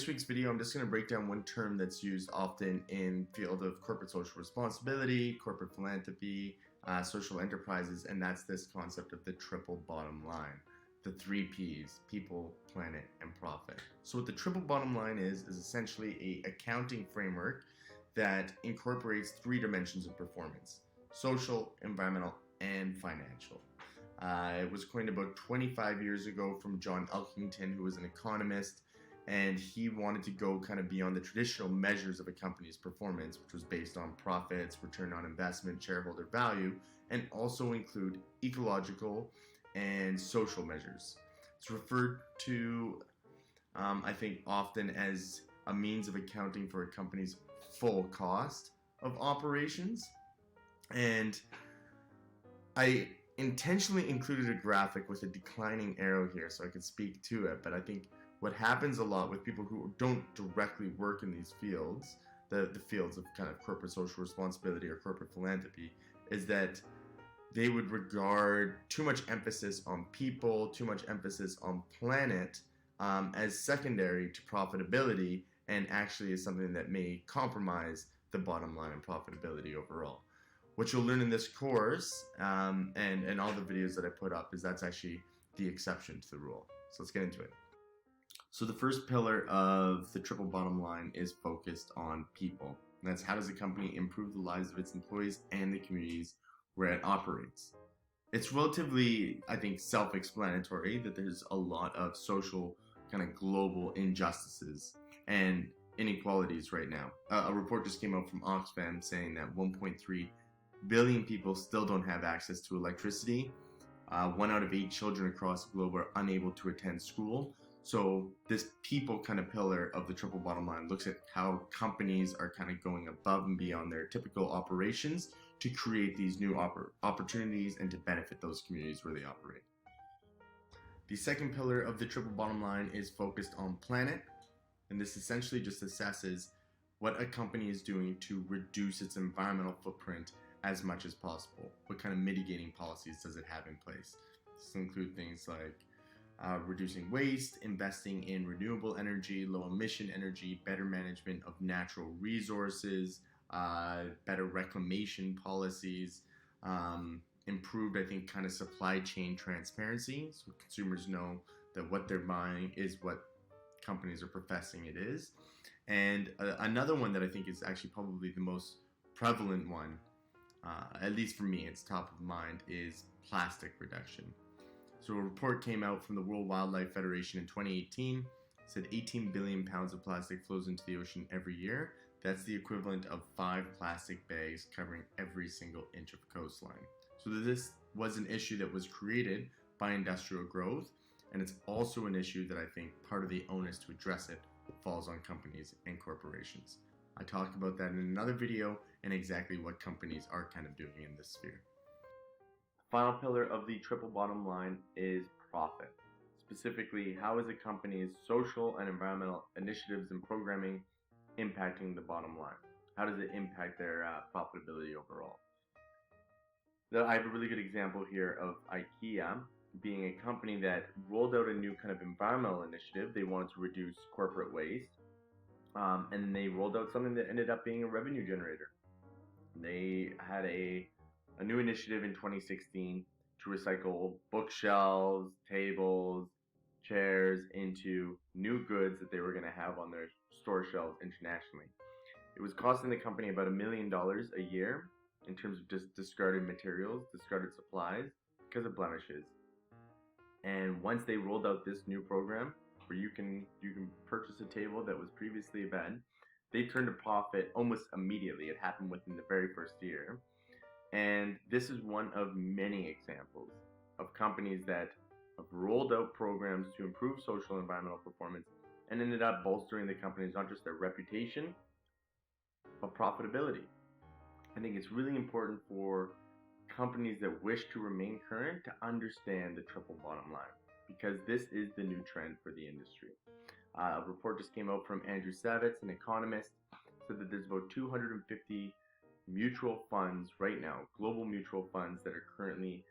this week's video, I'm just going to break down one term that's used often in the field of corporate social responsibility, corporate philanthropy, social enterprises, and that's this concept of the triple bottom line. The 3 Ps, people, planet, and profit. So what the triple bottom line is essentially an accounting framework that incorporates 3 dimensions of performance: social, environmental, and financial. It was coined about 25 years ago from John Elkington, who was an economist, and he wanted to go kind of beyond the traditional measures of a company's performance, which was based on profits, return on investment, shareholder value, and also include ecological and social measures. It's referred to, I think, often as a means of accounting for a company's full cost of operations. And I intentionally included a graphic with a declining arrow here so I could speak to it, but I think what happens a lot with people who don't directly work in these fields, the fields of kind of corporate social responsibility or corporate philanthropy, is that they would regard too much emphasis on people, too much emphasis on planet as secondary to profitability, and actually is something that may compromise the bottom line and profitability overall. What you'll learn in this course and all the videos that I put up is that's actually the exception to the rule. So let's get into it. So the first pillar of the triple bottom line is focused on people. And that's how does a company improve the lives of its employees and the communities where it operates. It's relatively, I think, self-explanatory that there's a lot of social kind of global injustices and inequalities right now. A report just came out from Oxfam saying that 1.3 billion people still don't have access to electricity. 1 out of 8 children across the globe are unable to attend school. So this people kind of pillar of the triple bottom line looks at how companies are kind of going above and beyond their typical operations to create these new opportunities and to benefit those communities where they operate. The second pillar of the triple bottom line is focused on planet, and this essentially just assesses what a company is doing to reduce its environmental footprint as much as possible. What kind of mitigating policies does it have in place? This include things like reducing waste, investing in renewable energy, low emission energy, better management of natural resources, better reclamation policies, improved, I think, kind of supply chain transparency, so consumers know that what they're buying is what companies are professing it is. And another one that I think is actually probably the most prevalent one, at least for me, it's top of mind, is plastic reduction. So a report came out from the World Wildlife Federation in 2018, said 18 billion pounds of plastic flows into the ocean every year. That's the equivalent of 5 plastic bags covering every single inch of coastline. So this was an issue that was created by industrial growth, and it's also an issue that I think part of the onus to address it falls on companies and corporations. I talk about that in another video and exactly what companies are kind of doing in this sphere. The final pillar of the triple bottom line is profit. Specifically, how is a company's social and environmental initiatives and programming impacting the bottom line? How does it impact their profitability overall? I have a really good example here of IKEA being a company that rolled out a new kind of environmental initiative. They wanted to reduce corporate waste, and they rolled out something that ended up being a revenue generator. They had a new initiative in 2016 to recycle bookshelves, tables, chairs into new goods that they were going to have on their store shelves internationally. It was costing the company about $1 million a year in terms of just discarded materials, discarded supplies, because of blemishes. And once they rolled out this new program where you can purchase a table that was previously a bed, they turned a profit almost immediately. It happened within the very first year. And this is one of many examples of companies that have rolled out programs to improve social and environmental performance and ended up bolstering the companies, not just their reputation, but profitability. I think it's really important for companies that wish to remain current to understand the triple bottom line, because this is the new trend for the industry. A report just came out from Andrew Savitz, an economist, said that there's about 250 mutual funds right now, global mutual funds that are currently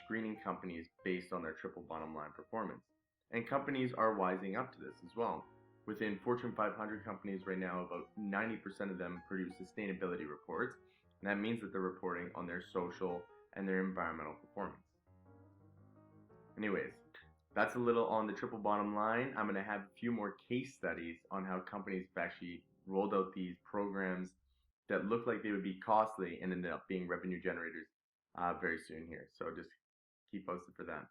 screening companies based on their triple bottom line performance. And companies are wising up to this as well. Within Fortune 500 companies right now, about 90% of them produce sustainability reports, and that means that they're reporting on their social and their environmental performance. Anyways, that's a little on the triple bottom line. I'm going to have a few more case studies on how companies have actually rolled out these programs that look like they would be costly and ended up being revenue generators very soon here. So just keep posted for that.